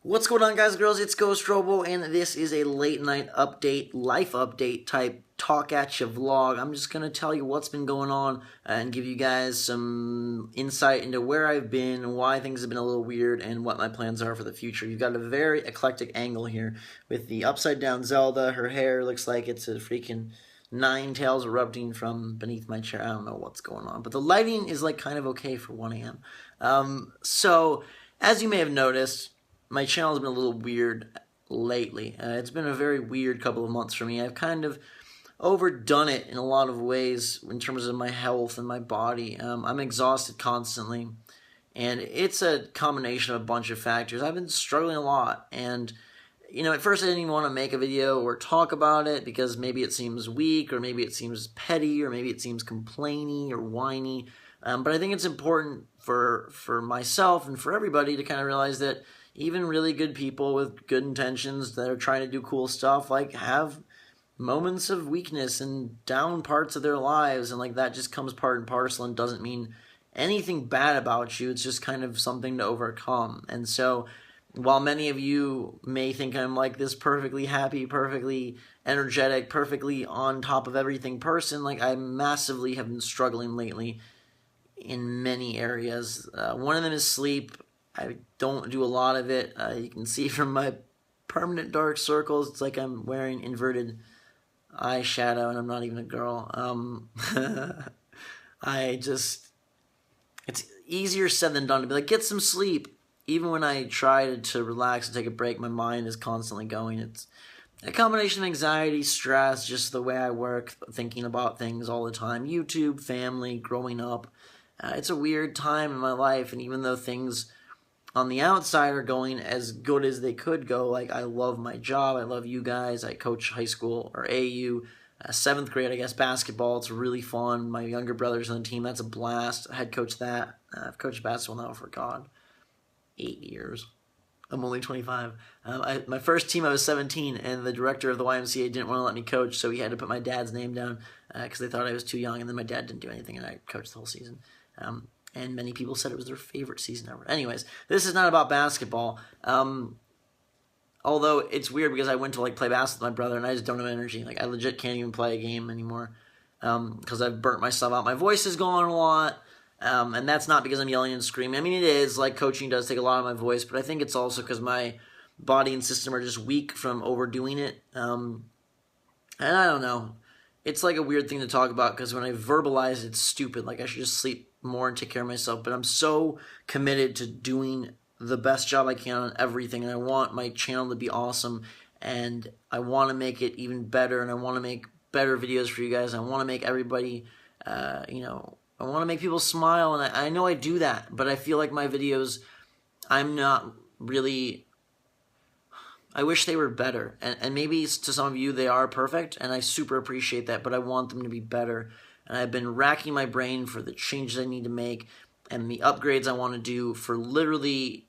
What's going on, guys and girls? It's Ghost Robo, and this is a late night update, life update type talk at you vlog. I'm just going to tell you what's been going on and give you guys some insight into where I've been, why things have been a little weird, and what my plans are for the future. You've got a very eclectic angle here with the upside down Zelda. Her hair looks like it's a freaking nine tails erupting from beneath my chair. I don't know what's going on, but the lighting is like kind of okay for 1 a.m. So, as you may have noticed, my channel has been a little weird lately. It's been a very weird couple of months for me. I've kind of overdone it in a lot of ways in terms of my health and my body. I'm exhausted constantly, and it's a combination of a bunch of factors. I've been struggling a lot, and at first I didn't even want to make a video or talk about it because maybe it seems weak, or maybe it seems petty, or maybe it seems complainy or whiny. But I think it's important for myself and for everybody to kind of realize that even really good people with good intentions that are trying to do cool stuff, have moments of weakness and down parts of their lives, and that just comes part and parcel and doesn't mean anything bad about you. It's just kind of something to overcome. And so while many of you may think I'm this perfectly happy, perfectly energetic, perfectly on top of everything person, I massively have been struggling lately in many areas. One of them is sleep. I don't do a lot of it. You can see from my permanent dark circles, it's like I'm wearing inverted eyeshadow and I'm not even a girl. It's easier said than done to be get some sleep. Even when I try to relax and take a break, my mind is constantly going. It's a combination of anxiety, stress, just the way I work, thinking about things all the time. YouTube, family, growing up. It's a weird time in my life, and even though things on the outside are going as good as they could go, I love my job, I love you guys, I coach high school, or AU, 7th grade, I guess, basketball. It's really fun. My younger brother's on the team. That's a blast. I head coach that. I've coached basketball now for, 8 years. I'm only 25. My first team, I was 17, and the director of the YMCA didn't want to let me coach, so he had to put my dad's name down because they thought I was too young, and then my dad didn't do anything, and I coached the whole season. And many people said it was their favorite season ever. Anyways, this is not about basketball. Although it's weird because I went to play basketball with my brother, and I just don't have energy. I legit can't even play a game anymore because I've burnt myself out. My voice is gone a lot, and that's not because I'm yelling and screaming. I mean, it is. Coaching does take a lot of my voice, but I think it's also because my body and system are just weak from overdoing it. And I don't know. It's a weird thing to talk about because when I verbalize it's stupid. I should just sleep more and take care of myself. But I'm so committed to doing the best job I can on everything. And I want my channel to be awesome. And I want to make it even better. And I want to make better videos for you guys. I want to make everybody, I want to make people smile. And I know I do that. But I feel like my videos, I'm not really... I wish they were better, and maybe to some of you they are perfect, and I super appreciate that, but I want them to be better, and I've been racking my brain for the changes I need to make and the upgrades I want to do for literally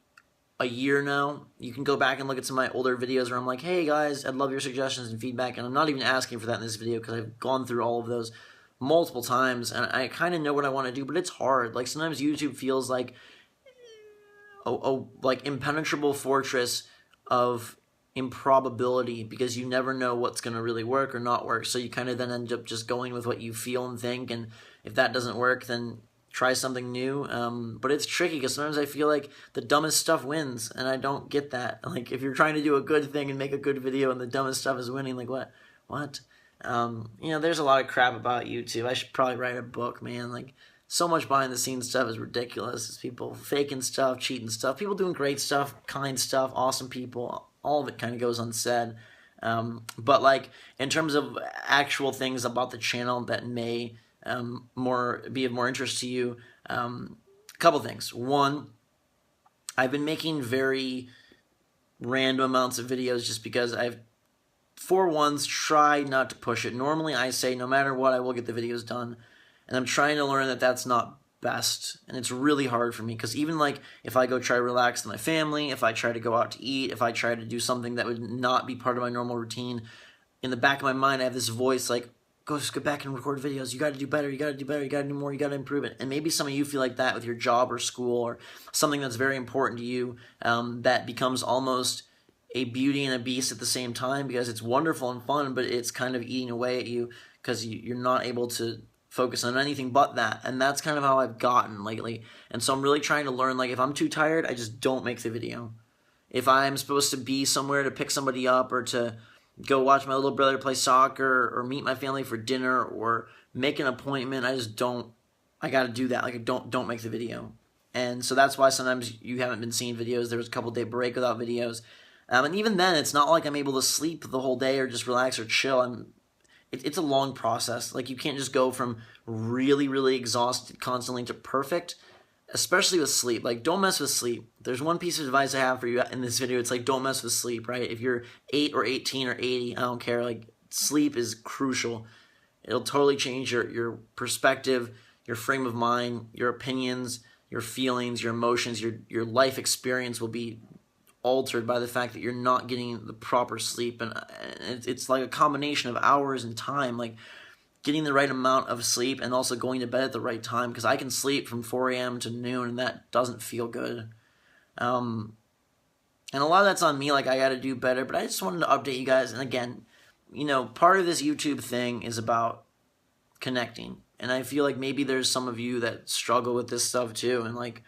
a year now. You can go back and look at some of my older videos where I'm hey guys, I'd love your suggestions and feedback, and I'm not even asking for that in this video because I've gone through all of those multiple times, and I kind of know what I want to do, but it's hard. Sometimes YouTube feels like a impenetrable fortress of improbability because you never know what's going to really work or not work, so you kind of then end up just going with what you feel and think, and if that doesn't work, then try something new. But it's tricky because sometimes I feel like the dumbest stuff wins, and I don't get that. If you're trying to do a good thing and make a good video and the dumbest stuff is winning, what? There's a lot of crap about YouTube. I should probably write a book, man. So much behind the scenes stuff is ridiculous. It's people faking stuff, cheating stuff, people doing great stuff, kind stuff, awesome people. All of it kind of goes unsaid. But in terms of actual things about the channel that may be of more interest to you, a couple things. One, I've been making very random amounts of videos just because I've, for once, tried not to push it. Normally I say no matter what, I will get the videos done. And I'm trying to learn that that's not best, and it's really hard for me because even if I go try to relax with my family, if I try to go out to eat, if I try to do something that would not be part of my normal routine, in the back of my mind I have this voice go just go back and record videos. You got to do better. You got to do better. You got to do more. You got to improve it. And maybe some of you feel like that with your job or school or something that's very important to you, that becomes almost a beauty and a beast at the same time, because it's wonderful and fun, but it's kind of eating away at you because you're not able to focus on anything but that. And that's kind of how I've gotten lately. And so I'm really trying to learn, like, if I'm too tired, I just don't make the video. If I'm supposed to be somewhere to pick somebody up or to go watch my little brother play soccer or meet my family for dinner or make an appointment, I just don't, I got to do that. Like, I don't make the video. And so that's why sometimes you haven't been seeing videos. There was a couple-day break without videos. And even then, it's not like I'm able to sleep the whole day or just relax or chill. It's a long process. Like, you can't just go from really, really exhausted constantly to perfect, especially with sleep. Like, don't mess with sleep. There's one piece of advice I have for you in this video. It's like, don't mess with sleep, right? If you're 8 or 18 or 80, I don't care. Like, sleep is crucial. It'll totally change your perspective, your frame of mind, your opinions, your feelings, your emotions, your life experience will be altered by the fact that you're not getting the proper sleep. And it's like a combination of hours and time, like getting the right amount of sleep and also going to bed at the right time, because I can sleep from 4 a.m. to noon and that doesn't feel good. And a lot of that's on me, like I got to do better, but I just wanted to update you guys. And again, you know, part of this YouTube thing is about connecting, and I feel like maybe there's some of you that struggle with this stuff too, and like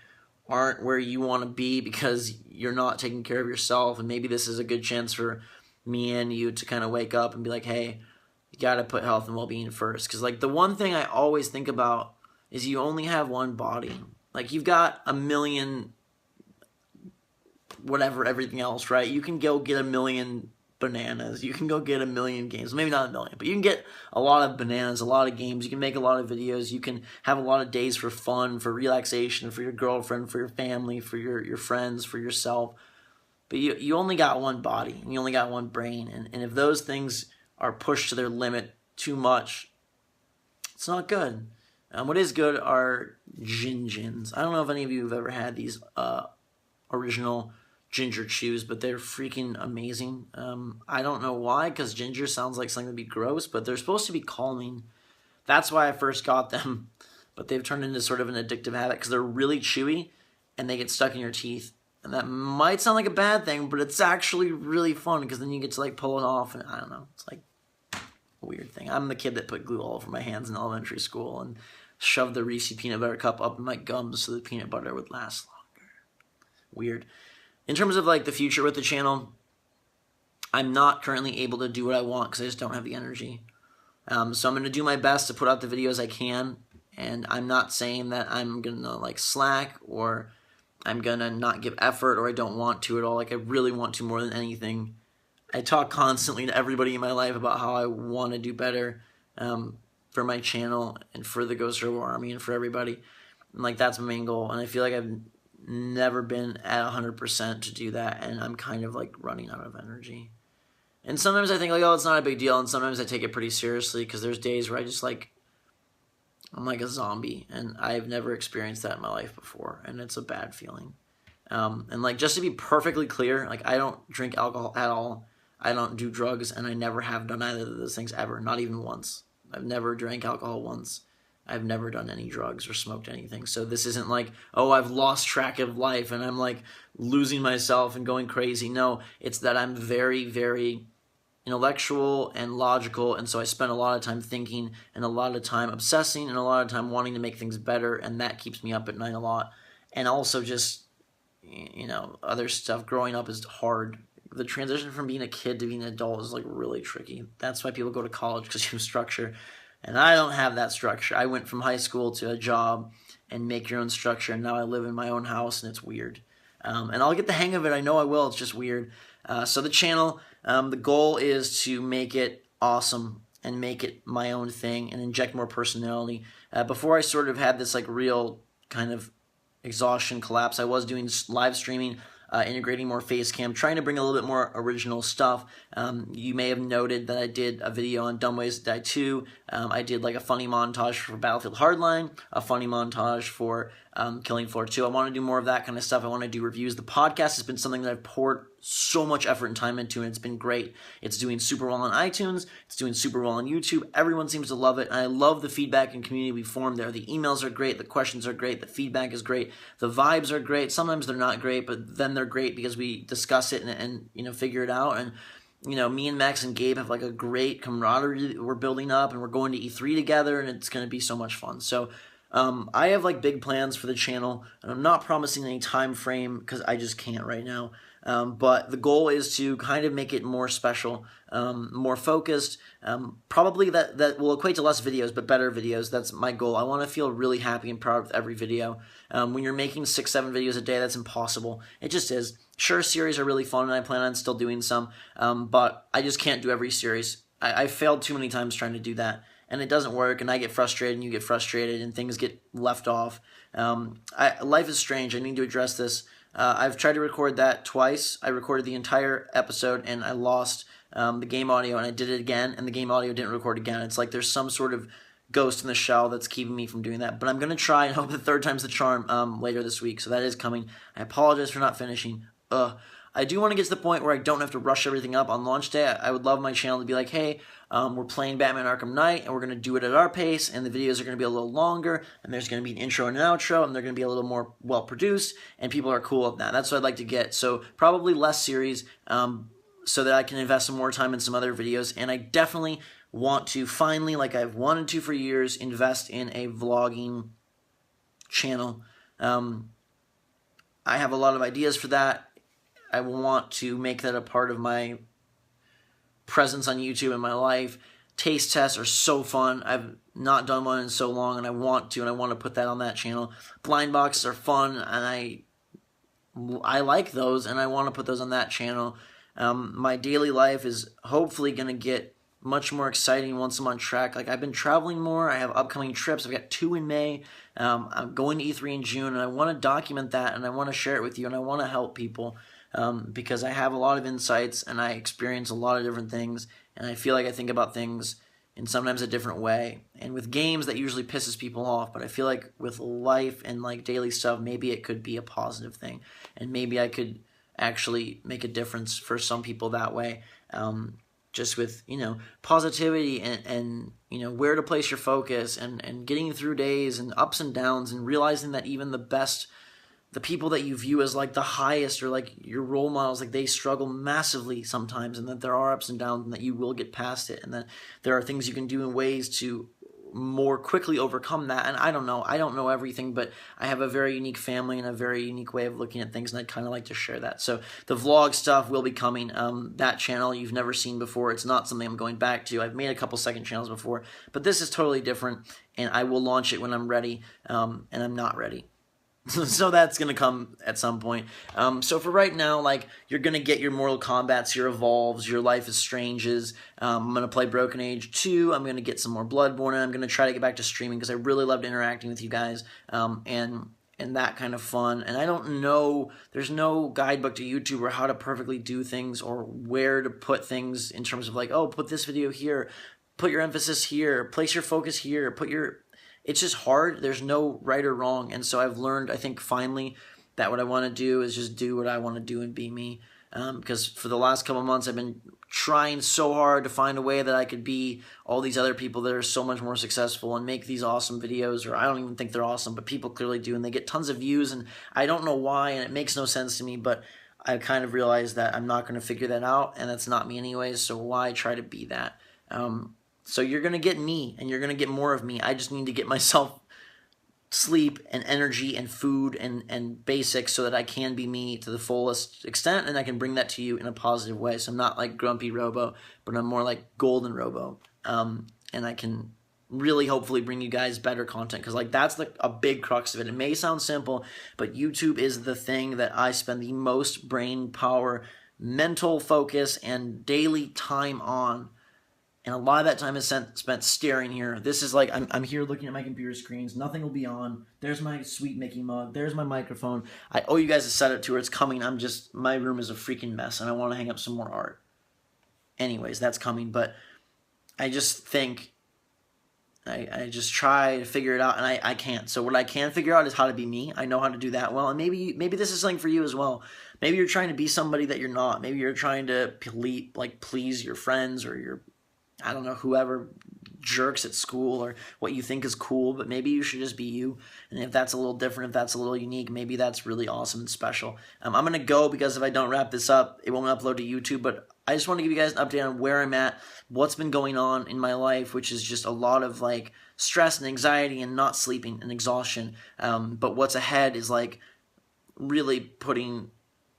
aren't where you want to be because you're not taking care of yourself. And maybe this is a good chance for me and you to kind of wake up and be like, hey, you got to put health and well-being first. Because like the one thing I always think about is you only have one body. Like, you've got a million whatever, everything else, right? You can go get a million bananas. You can go get a million games. Maybe not a million, but you can get a lot of bananas, a lot of games. You can make a lot of videos. You can have a lot of days for fun, for relaxation, for your girlfriend, for your family, for your friends, for yourself. But you only got one body, and you only got one brain. And if those things are pushed to their limit too much, it's not good. What is good are gin-gins. I don't know if any of you have ever had these original ginger chews, but they're freaking amazing. I don't know why, because ginger sounds like something that'd be gross, but they're supposed to be calming. That's why I first got them, but they've turned into sort of an addictive habit because they're really chewy and they get stuck in your teeth. And that might sound like a bad thing, but it's actually really fun because then you get to like pull it off, and I don't know, it's like a weird thing. I'm the kid that put glue all over my hands in elementary school and shoved the Reese peanut butter cup up in my gums so the peanut butter would last longer. Weird. In terms of like the future with the channel, I'm not currently able to do what I want because I just don't have the energy. So I'm going to do my best to put out the videos I can, and I'm not saying that I'm going to like slack or I'm going to not give effort or I don't want to at all. Like, I really want to more than anything. I talk constantly to everybody in my life about how I want to do better for my channel and for the Ghost Robo Army and for everybody. And like, that's my main goal. And I feel like I've never been at 100% to do that, and I'm kind of like running out of energy. And sometimes I think like, oh, it's not a big deal, and sometimes I take it pretty seriously because there's days where I just like, I'm like a zombie, and I've never experienced that in my life before, and it's a bad feeling. And like, just to be perfectly clear, like, I don't drink alcohol at all. I don't do drugs, and I never have done either of those things ever, not even once. I've never drank alcohol once. I've never done any drugs or smoked anything. So this isn't like, oh, I've lost track of life and I'm like losing myself and going crazy. No, it's that I'm very, very intellectual and logical, and so I spend a lot of time thinking and a lot of time obsessing and a lot of time wanting to make things better, and that keeps me up at night a lot. And also just, you know, other stuff. Growing up is hard. The transition from being a kid to being an adult is like really tricky. That's why people go to college, because you have structure. And I don't have that structure. I went from high school to a job and make your own structure, and now I live in my own house, and it's weird. And I'll get the hang of it. I know I will. It's just weird. So the channel, the goal is to make it awesome and make it my own thing and inject more personality. Before I sort of had this like real kind of exhaustion collapse, I was doing live streaming, integrating more face cam, trying to bring a little bit more original stuff. You may have noted that I did a video on Dumb Ways to Die 2. I did like a funny montage for Battlefield Hardline, a funny montage for Killing Floor 2. I want to do more of that kind of stuff. I want to do reviews. The podcast has been something that I've poured so much effort and time into, and it's been great. It's doing super well on iTunes. It's doing super well on YouTube. Everyone seems to love it, and I love the feedback and community we formed there. The emails are great. The questions are great. The feedback is great. The vibes are great. Sometimes they're not great, but then they're great because we discuss it and figure it out. And me and Max and Gabe have like a great camaraderie that we're building up, and we're going to E3 together, and it's going to be so much fun. So I have like big plans for the channel, and I'm not promising any time frame because I just can't right now. But the goal is to kind of make it more special, more focused. Probably that will equate to less videos, but better videos. That's my goal. I want to feel really happy and proud with every video. When you're making 6-7 videos a day, that's impossible. It just is. Sure, series are really fun, and I plan on still doing some, but I just can't do every series. I failed too many times trying to do that. And it doesn't work, and I get frustrated, and you get frustrated, and things get left off. Life is strange. I need to address this. I've tried to record that twice. I recorded the entire episode, and I lost the game audio, and I did it again, and the game audio didn't record again. It's like there's some sort of ghost in the shell that's keeping me from doing that. But I'm going to try and hope the third time's the charm later this week, so that is coming. I apologize for not finishing. I do want to get to the point where I don't have to rush everything up on launch day. I would love my channel to be like, hey, we're playing Batman Arkham Knight, and we're going to do it at our pace, and the videos are going to be a little longer, and there's going to be an intro and an outro, and they're going to be a little more well-produced, and people are cool with that. That's what I'd like to get. So probably less series so that I can invest some more time in some other videos, and I definitely want to finally, like I've wanted to for years, invest in a vlogging channel. I have a lot of ideas for that. I want to make that a part of my presence on YouTube in my life. Taste tests are so fun. I've not done one in so long, and I want to put that on that channel. Blind boxes are fun, and I like those, and I want to put those on that channel. My daily life is hopefully going to get much more exciting once I'm on track. Like, I've been traveling more. I have upcoming trips. I've got 2 in May. I'm going to E3 in June, and I want to document that, and I want to share it with you, and I want to help people. Because I have a lot of insights, and I experience a lot of different things, and I feel like I think about things in sometimes a different way. And with games, that usually pisses people off, but I feel like with life and like daily stuff, maybe it could be a positive thing, and maybe I could actually make a difference for some people that way. Just with, positivity and where to place your focus, and getting through days and ups and downs, and realizing that even the people that you view as like the highest or like your role models, like they struggle massively sometimes, and that there are ups and downs, and that you will get past it, and that there are things you can do in ways to more quickly overcome that. And I don't know everything, but I have a very unique family and a very unique way of looking at things, and I'd kind of like to share that. So the vlog stuff will be coming. That channel you've never seen before. It's not something I'm going back to. I've made a couple second channels before, but this is totally different, and I will launch it when I'm ready, and I'm not ready. So that's going to come at some point. So for right now, like, you're going to get your Mortal Kombats, your Evolves, your Life is Stranges. I'm going to play Broken Age 2. I'm going to get some more Bloodborne, and I'm going to try to get back to streaming because I really loved interacting with you guys, and that kind of fun. And I don't know, there's no guidebook to YouTube or how to perfectly do things or where to put things in terms of like, oh, put this video here, put your emphasis here, place your focus here, it's just hard. There's no right or wrong. And so I've learned, I think, finally, that what I want to do is just do what I want to do and be me. Because for the last couple months, I've been trying so hard to find a way that I could be all these other people that are so much more successful and make these awesome videos, or I don't even think they're awesome, but people clearly do, and they get tons of views, and I don't know why, and it makes no sense to me, but I kind of realized that I'm not going to figure that out, and that's not me anyways, so why try to be that? So you're going to get me, and you're going to get more of me. I just need to get myself sleep and energy and food and basics so that I can be me to the fullest extent, and I can bring that to you in a positive way. So I'm not like Grumpy Robo, but I'm more like Golden Robo. And I can really hopefully bring you guys better content, because like that's a big crux of it. It may sound simple, but YouTube is the thing that I spend the most brain power, mental focus, and daily time on. And a lot of that time is spent staring here. This is like, I'm here looking at my computer screens. Nothing will be on. There's my sweet Mickey mug. There's my microphone. I owe you guys a setup to where it's coming. My room is a freaking mess, and I want to hang up some more art. Anyways, that's coming. But I just think I just try to figure it out, and I can't. So what I can figure out is how to be me. I know how to do that well, and maybe this is something for you as well. Maybe you're trying to be somebody that you're not. Maybe you're trying to please your friends or your, I don't know, whoever jerks at school or what you think is cool, but maybe you should just be you. And if that's a little different, if that's a little unique, maybe that's really awesome and special. I'm going to go, because if I don't wrap this up, it won't upload to YouTube, but I just want to give you guys an update on where I'm at, what's been going on in my life, which is just a lot of like stress and anxiety and not sleeping and exhaustion. But what's ahead is like really putting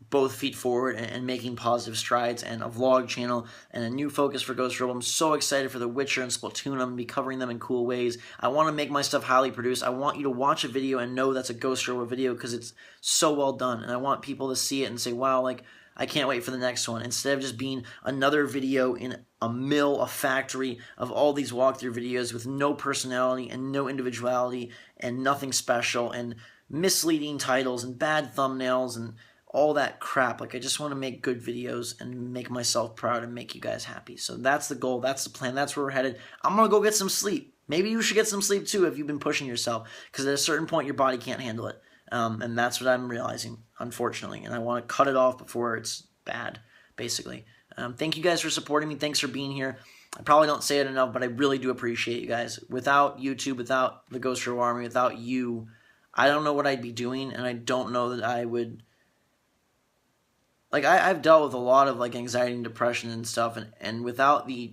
both feet forward and making positive strides, and a vlog channel and a new focus for Ghost Robo. I'm so excited for The Witcher and Splatoon. I'm going to be covering them in cool ways. I want to make my stuff highly produced. I want you to watch a video and know that's a Ghost Robo video because it's so well done, and I want people to see it and say, wow, like, I can't wait for the next one, instead of just being another video in a mill, a factory of all these walkthrough videos with no personality and no individuality and nothing special and misleading titles and bad thumbnails and all that crap. Like, I just want to make good videos and make myself proud and make you guys happy. So that's the goal. That's the plan. That's where we're headed. I'm going to go get some sleep. Maybe you should get some sleep too if you've been pushing yourself, because at a certain point your body can't handle it. And that's what I'm realizing, unfortunately. And I want to cut it off before it's bad, basically. Thank you guys for supporting me. Thanks for being here. I probably don't say it enough, but I really do appreciate you guys. Without YouTube, without the Ghost Robo Army, without you, I don't know what I'd be doing, and I don't know that I would... Like, I've dealt with a lot of, like, anxiety and depression and stuff, and without the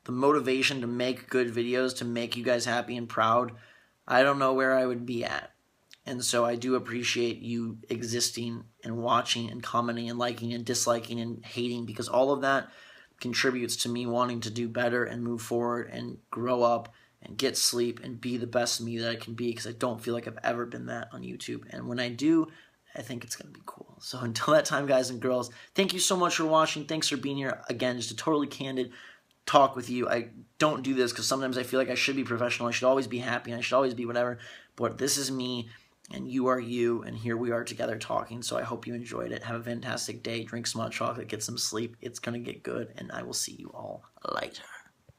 motivation to make good videos, to make you guys happy and proud, I don't know where I would be at. And so I do appreciate you existing and watching and commenting and liking and disliking and hating, because all of that contributes to me wanting to do better and move forward and grow up and get sleep and be the best me that I can be, because I don't feel like I've ever been that on YouTube. And when I do, I think it's going to be cool. So until that time, guys and girls, thank you so much for watching. Thanks for being here. Again, just a totally candid talk with you. I don't do this because sometimes I feel like I should be professional. I should always be happy, and I should always be whatever. But this is me, and you are you, and here we are together talking. So I hope you enjoyed it. Have a fantastic day. Drink some hot chocolate. Get some sleep. It's going to get good, and I will see you all later.